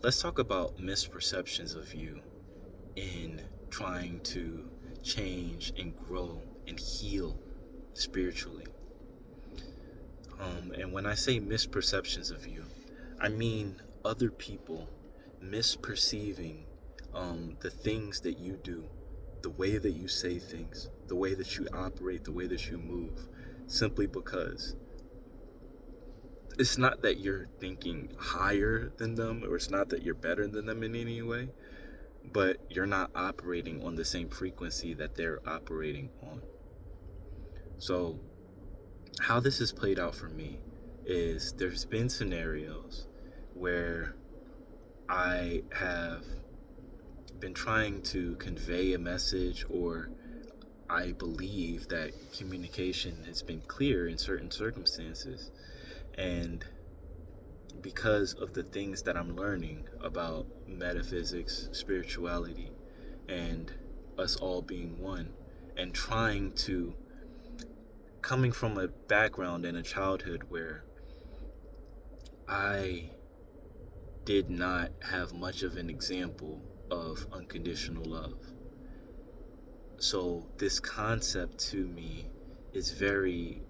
Let's talk about misperceptions of you in trying to change and grow and heal spiritually. And when I say misperceptions of you, I mean other people misperceiving the things that you do, the way that you say things, the way that you operate, the way that you move, simply because it's not that you're thinking higher than them, or it's not that you're better than them in any way, but you're not operating on the same frequency that they're operating on. So, how this has played out for me is there's been scenarios where I have been trying to convey a message, or I believe that communication has been clear in certain circumstances. And because of the things that I'm learning about metaphysics, spirituality, and us all being one, and trying to, coming from a background in a childhood where I did not have much of an example of unconditional love. So this concept to me is very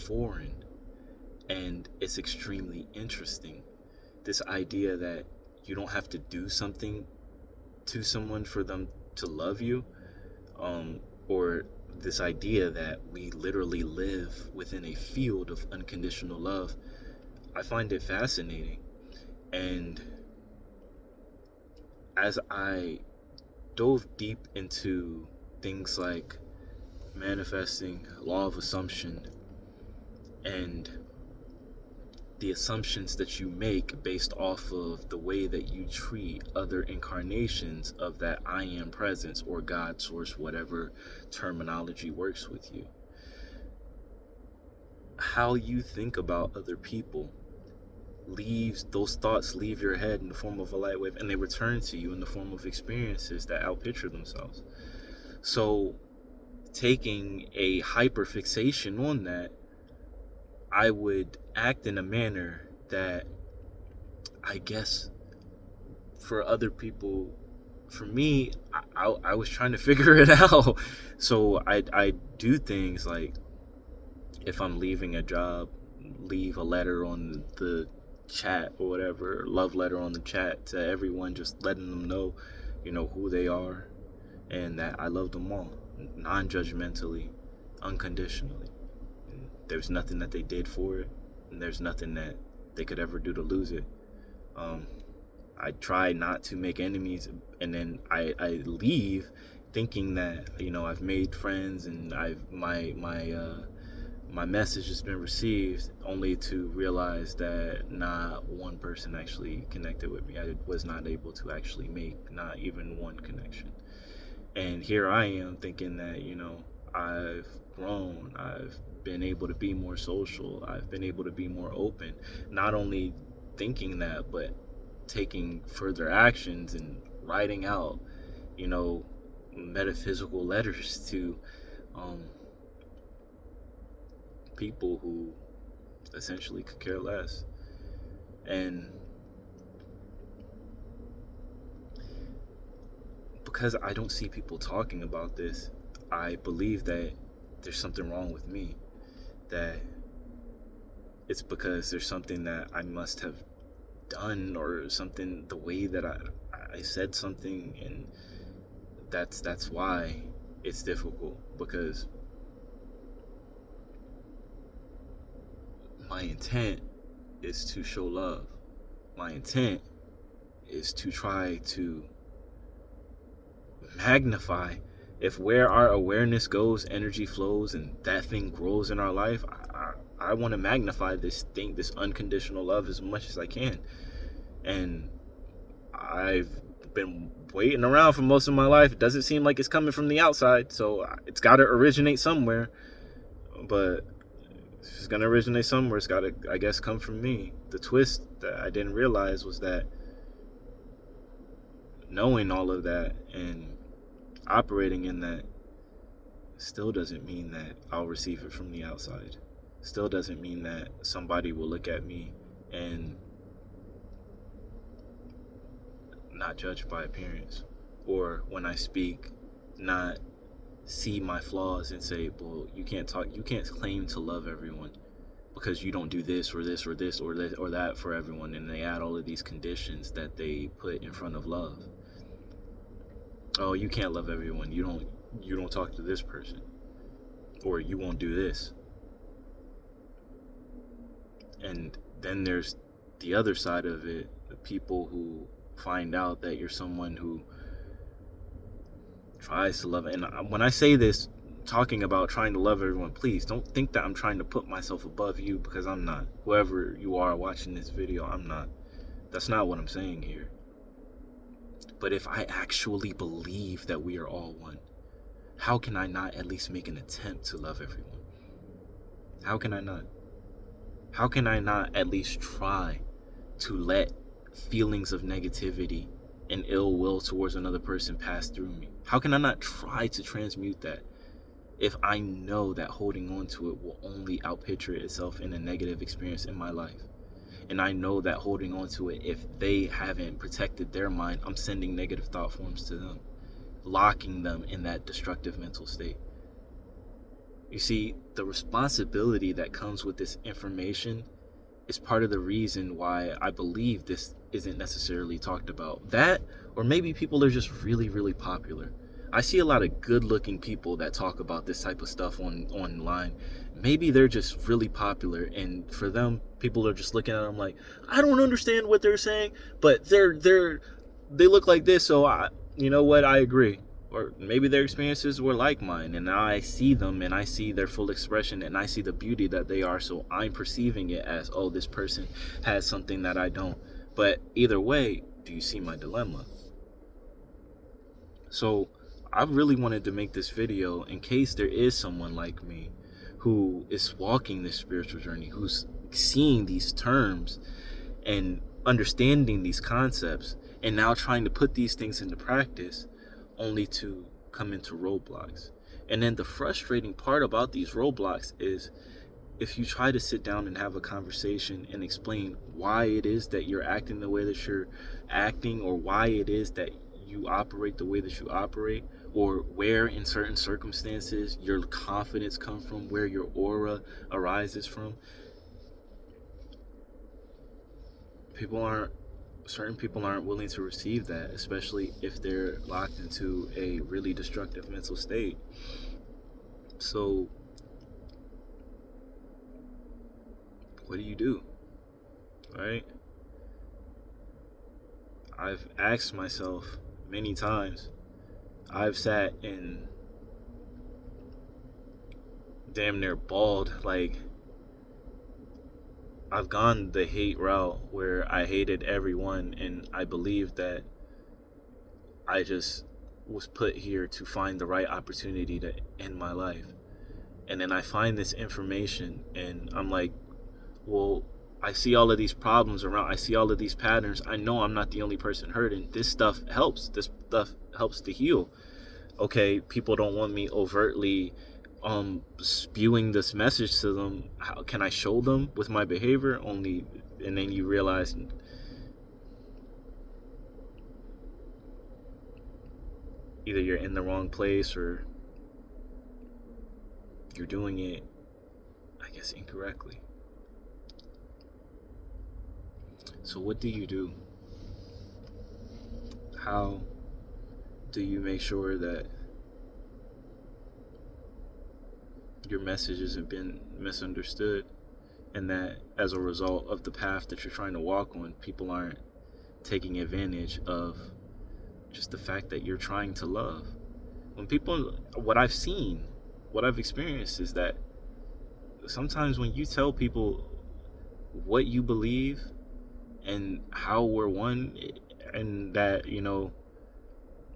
foreign, and it's extremely interesting. This idea that you don't have to do something to someone for them to love you, or this idea that we literally live within a field of unconditional love, I find it fascinating. And as I dove deep into things like manifesting, law of assumption, and the assumptions that you make based off of the way that you treat other incarnations of that I am presence or God source, whatever terminology works with you. How you think about other people leaves, those thoughts leave your head in the form of a light wave, and they return to you in the form of experiences that outpicture themselves. So taking a hyperfixation on that, I would act in a manner that, I guess, for other people, for me, I was trying to figure it out. So I do things like, if I'm leaving a job, leave a letter on the chat or whatever, love letter on the chat to everyone, just letting them know, who they are, and that I love them all, non-judgmentally, unconditionally. And there's nothing that they did for it, and there's nothing that they could ever do to lose it. I try not to make enemies, and then I leave thinking that I've made friends, and my message has been received, only to realize that not one person actually connected with me. I was not able to actually make not even one connection. And here I am thinking that, I've grown, I've been able to be more social, I've been able to be more open. Not only thinking that, but taking further actions and writing out, metaphysical letters to people who essentially could care less. And because I don't see people talking about this, I believe that there's something wrong with me. That it's because there's something that I must have done, or something, the way that I said something, and that's why it's difficult, because my intent is to show love. My intent is to try to magnify. If where our awareness goes, energy flows, and that thing grows in our life, I want to magnify this thing, this unconditional love, as much as I can. And I've been waiting around for most of my life. It doesn't seem like it's coming from the outside, so it's got to originate somewhere. But if it's gonna originate somewhere, it's got to, I guess, come from me. The twist that I didn't realize was that knowing all of that and operating in that still doesn't mean that I'll receive it from the outside. Still doesn't mean that somebody will look at me and not judge by appearance, or when I speak, not see my flaws and say, well, you can't claim to love everyone because you don't do this or this or this or this or that for everyone. And they add all of these conditions that they put in front of love. Oh, you can't love everyone. You don't talk to this person, or you won't do this. And then there's the other side of it, the people who find out that you're someone who tries to love. And when I say this, talking about trying to love everyone, please don't think that I'm trying to put myself above you, because I'm not. Whoever you are watching this video, I'm not. That's not what I'm saying here. But if I actually believe that we are all one, how can I not at least make an attempt to love everyone? How can I not? How can I not at least try to let feelings of negativity and ill will towards another person pass through me? How can I not try to transmute that if I know that holding on to it will only outpicture itself in a negative experience in my life? And I know that holding on to it, if they haven't protected their mind, I'm sending negative thought forms to them, locking them in that destructive mental state. You see, the responsibility that comes with this information is part of the reason why I believe this isn't necessarily talked about. That, or maybe people are just really, really popular. I see a lot of good-looking people that talk about this type of stuff online. Maybe they're just really popular, and for them, people are just looking at them like, I don't understand what they're saying, but they look like this, so you know what, I agree. Or maybe their experiences were like mine, and now I see them and I see their full expression and I see the beauty that they are, so I'm perceiving it as, oh, this person has something that I don't. But either way, do you see my dilemma? So I really wanted to make this video in case there is someone like me who is walking this spiritual journey, who's seeing these terms and understanding these concepts and now trying to put these things into practice, only to come into roadblocks. And then the frustrating part about these roadblocks is, if you try to sit down and have a conversation and explain why it is that you're acting the way that you're acting, or why it is that you operate the way that you operate, or where in certain circumstances your confidence comes from, where your aura arises from, certain people aren't willing to receive that, especially if they're locked into a really destructive mental state. So what do you do? Right? I've asked myself many times. I've sat and damn near bawled. Like, I've gone the hate route where I hated everyone, and I believed that I just was put here to find the right opportunity to end my life. And then I find this information and I'm like, well, I see all of these problems around. I see all of these patterns. I know I'm not the only person hurting. This stuff helps. This stuff helps to heal. Okay, people don't want me overtly spewing this message to them. How can I show them with my behavior? Only, and then you realize either you're in the wrong place or you're doing it, I guess, incorrectly. So what do you do? How do you make sure that your message hasn't been misunderstood, and that as a result of the path that you're trying to walk on, people aren't taking advantage of just the fact that you're trying to love? When people, what I've seen, what I've experienced is that sometimes when you tell people what you believe and how we're one, and that, you know,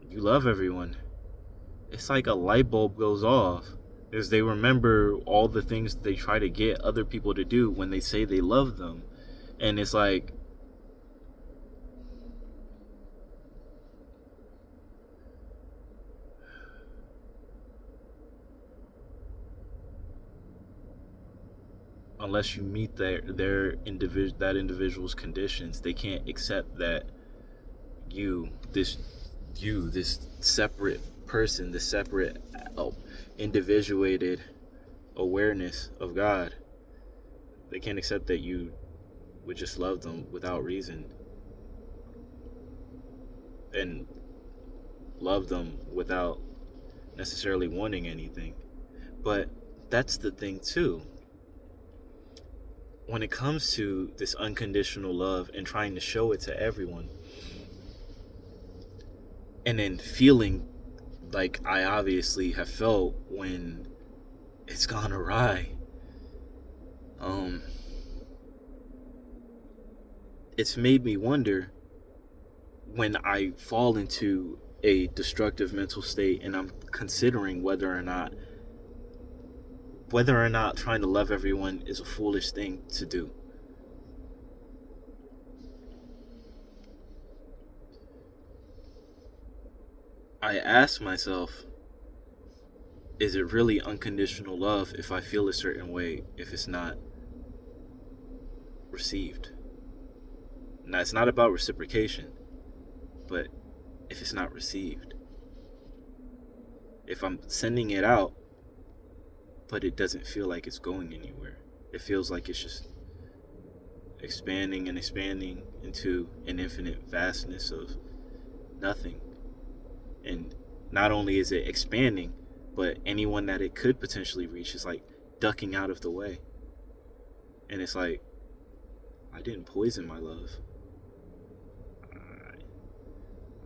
you love everyone, it's like a light bulb goes off, as they remember all the things they try to get other people to do when they say they love them. And it's like, unless you meet that individual's conditions, they can't accept that you, this this separate person, this separate individuated awareness of God. They can't accept that you would just love them without reason and love them without necessarily wanting anything. But that's the thing too. When it comes to this unconditional love and trying to show it to everyone, and then feeling like I obviously have felt when it's gone awry, it's made me wonder, when I fall into a destructive mental state and I'm considering whether or not trying to love everyone is a foolish thing to do. I ask myself, is it really unconditional love if I feel a certain way if it's not received? Now, it's not about reciprocation, but if it's not received. If I'm sending it out, but it doesn't feel like it's going anywhere. It feels like it's just expanding and expanding into an infinite vastness of nothing. And not only is it expanding, but anyone that it could potentially reach is like ducking out of the way. And it's like, I didn't poison my love.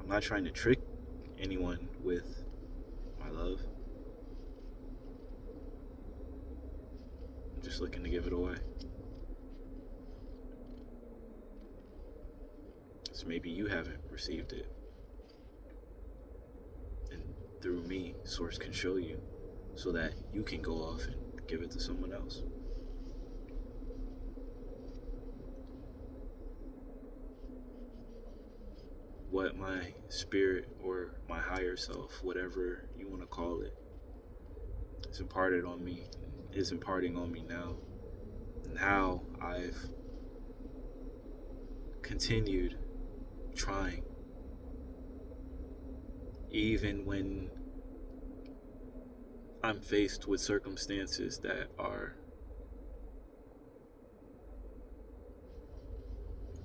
I'm not trying to trick anyone with my love. I'm just looking to give it away. So maybe you haven't received it. And through me, Source can show you so that you can go off and give it to someone else. What my spirit or my higher self, whatever you want to call it, is imparting on me now. And how I've continued trying, even when I'm faced with circumstances that are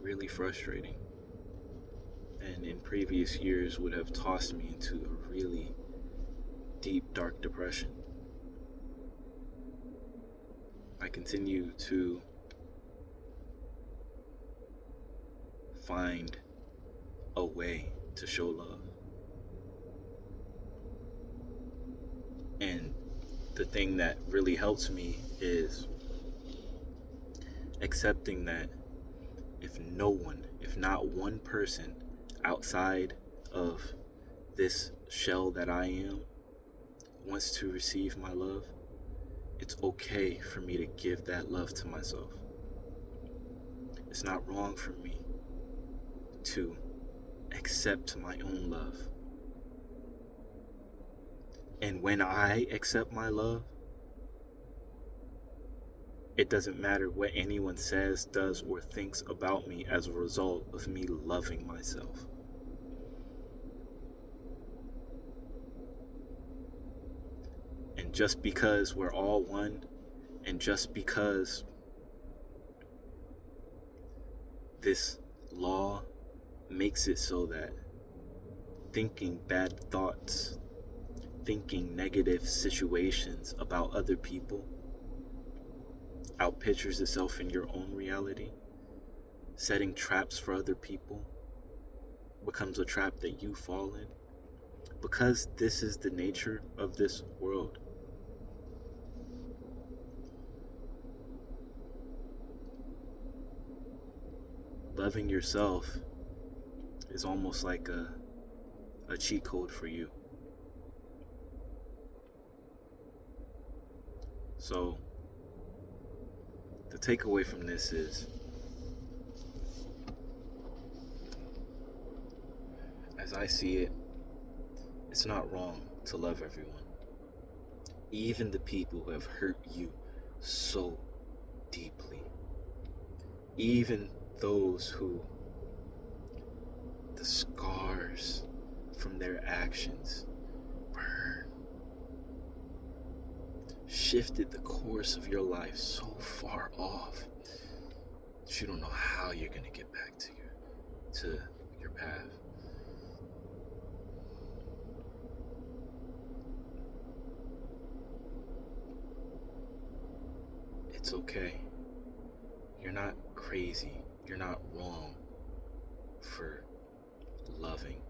really frustrating, and in previous years would have tossed me into a really deep, dark depression. I continue to find a way to show love. And the thing that really helps me is accepting that if not one person outside of this shell that I am wants to receive my love, it's okay for me to give that love to myself. It's not wrong for me to accept my own love. And when I accept my love, it doesn't matter what anyone says, does, or thinks about me as a result of me loving myself. And just because we're all one, and just because this law makes it so that thinking bad thoughts, thinking negative situations about other people outpictures itself in your own reality, setting traps for other people becomes a trap that you fall in, because this is the nature of this world. Loving yourself is almost like a cheat code for you. So the takeaway from this is, as I see it, it's not wrong to love everyone. Even the people who have hurt you so deeply. Even those who the scars their actions burn, shifted the course of your life so far off that you don't know how you're going to get back to your path. It's okay. You're not crazy. You're not wrong for loving.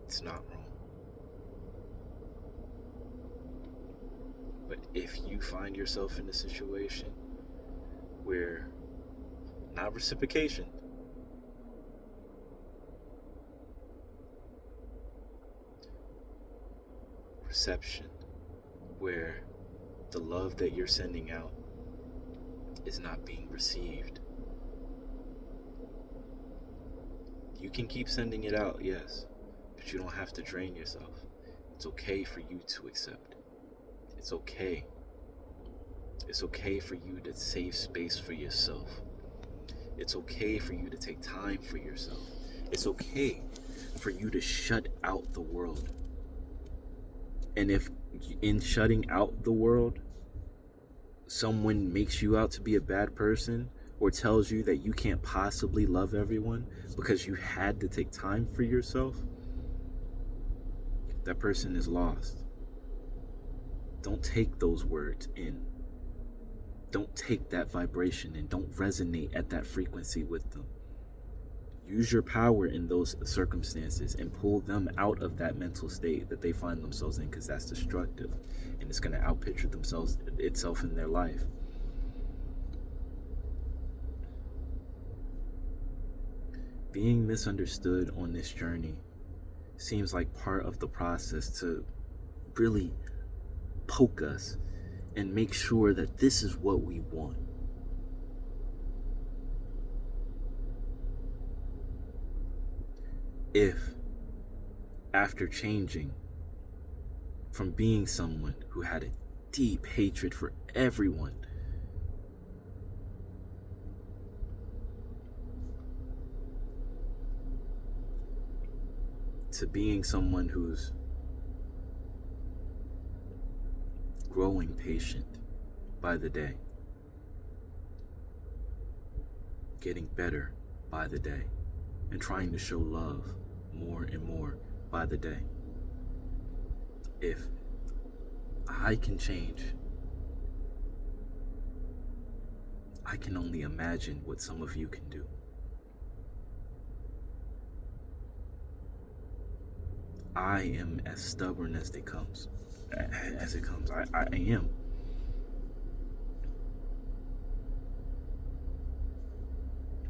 It's not wrong. But if you find yourself in a situation where, not reciprocation, reception, where the love that you're sending out is not being received, you can keep sending it out, yes, but you don't have to drain yourself. It's okay for you to accept it. It's okay. It's okay for you to save space for yourself. It's okay for you to take time for yourself. It's okay for you to shut out the world. And if in shutting out the world, someone makes you out to be a bad person or tells you that you can't possibly love everyone because you had to take time for yourself, that person is lost. Don't take those words in. Don't take that vibration in. Don't resonate at that frequency with them. Use your power in those circumstances and pull them out of that mental state that they find themselves in, because that's destructive and it's going to outpicture itself in their life. Being misunderstood on this journey seems like part of the process to really poke us and make sure that this is what we want. If, after changing from being someone who had a deep hatred for everyone, to being someone who's growing patient by the day, getting better by the day, and trying to show love more and more by the day. If I can change, I can only imagine what some of you can do. I am as stubborn as it comes. I am.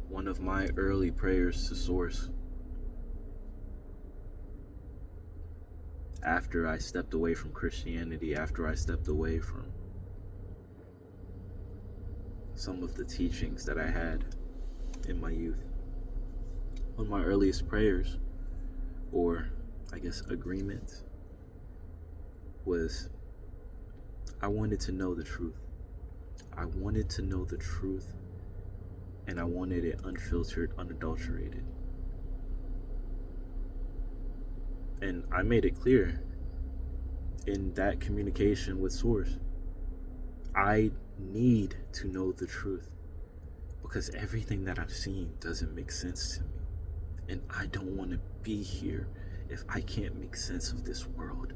One of my early prayers to Source, after I stepped away from Christianity, after I stepped away from some of the teachings that I had in my youth, one of my earliest prayers, or I guess agreements, was I wanted to know the truth. I wanted to know the truth, and I wanted it unfiltered, unadulterated. And I made it clear in that communication with Source, I need to know the truth, because everything that I've seen doesn't make sense to me. And I don't want to be here if I can't make sense of this world.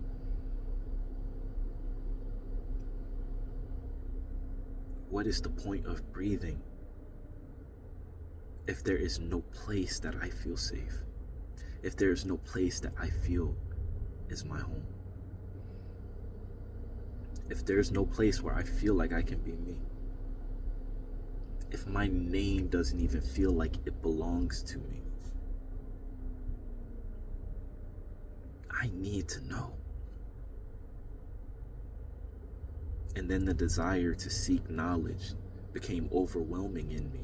What is the point of breathing if there is no place that I feel safe? If there is no place that I feel is my home? If there's no place where I feel like I can be me? If my name doesn't even feel like it belongs to me? I need to know. And then the desire to seek knowledge became overwhelming in me.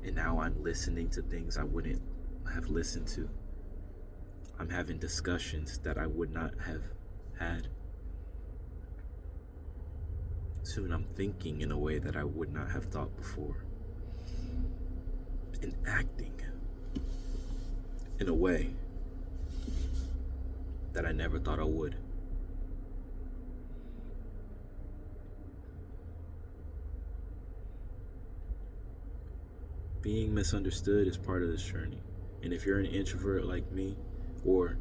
And now I'm listening to things I wouldn't have listened to. I'm having discussions that I would not have had. Soon I'm thinking in a way that I would not have thought before. and acting in a way that I never thought I would. Being misunderstood is part of this journey. And if you're an introvert like me, or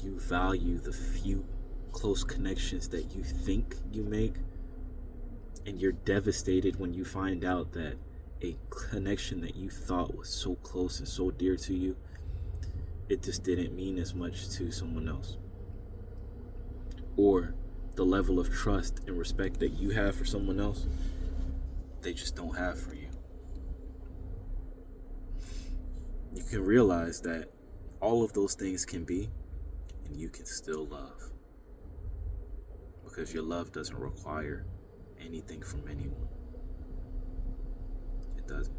you value the few close connections that you think you make, and you're devastated when you find out that a connection that you thought was so close and so dear to you, it just didn't mean as much to someone else. Or the level of trust and respect that you have for someone else, they just don't have for you. You can realize that all of those things can be, and you can still love. Because your love doesn't require anything from anyone. It doesn't.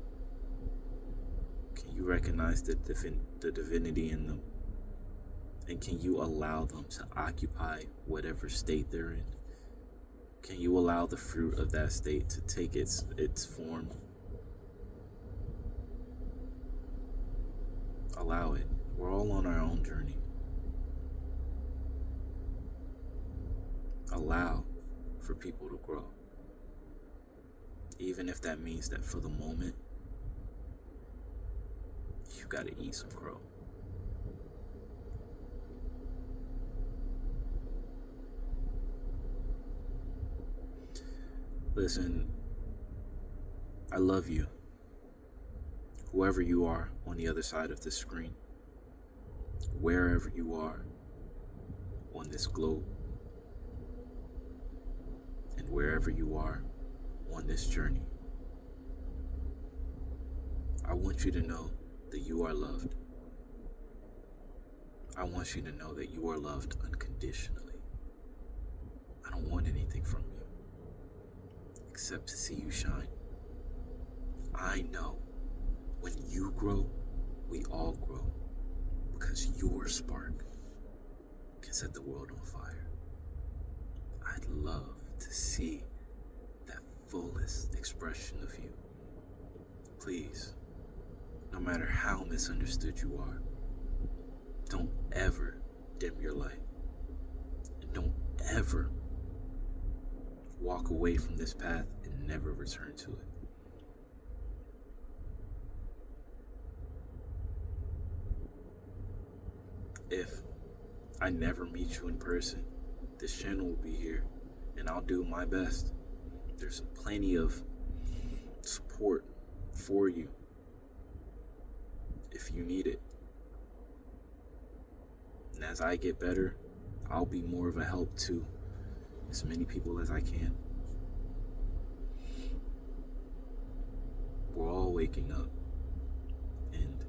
Can you recognize the divinity in them? And can you allow them to occupy whatever state they're in? Can you allow the fruit of that state to take its form? Allow it. We're all on our own journey. Allow for people to grow. Even if that means that for the moment, you gotta eat some crow. Listen, I love you. Whoever you are on the other side of this screen, wherever you are on this globe, and wherever you are on this journey, I want you to know that you are loved. I want you to know that you are loved unconditionally. I don't want anything from you except to see you shine. I know when you grow, we all grow, because your spark can set the world on fire. I'd love to see that fullest expression of you. Please, no matter how misunderstood you are, don't ever dim your light. And don't ever walk away from this path and never return to it. If I never meet you in person, this channel will be here, and I'll do my best. There's plenty of support for you if you need it. And as I get better, I'll be more of a help to as many people as I can. We're all waking up, and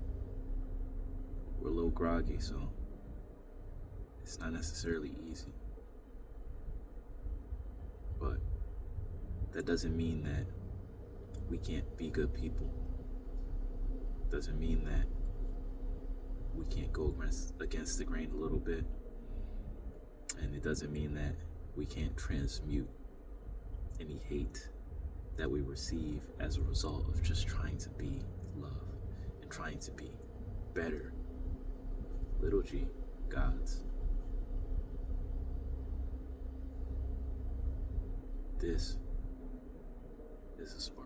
we're a little groggy, so it's not necessarily easy. But that doesn't mean that we can't be good people. Doesn't mean that we can't go against the grain a little bit. And it doesn't mean that we can't transmute any hate that we receive as a result of just trying to be love and trying to be better. Little g, gods. This is a spark.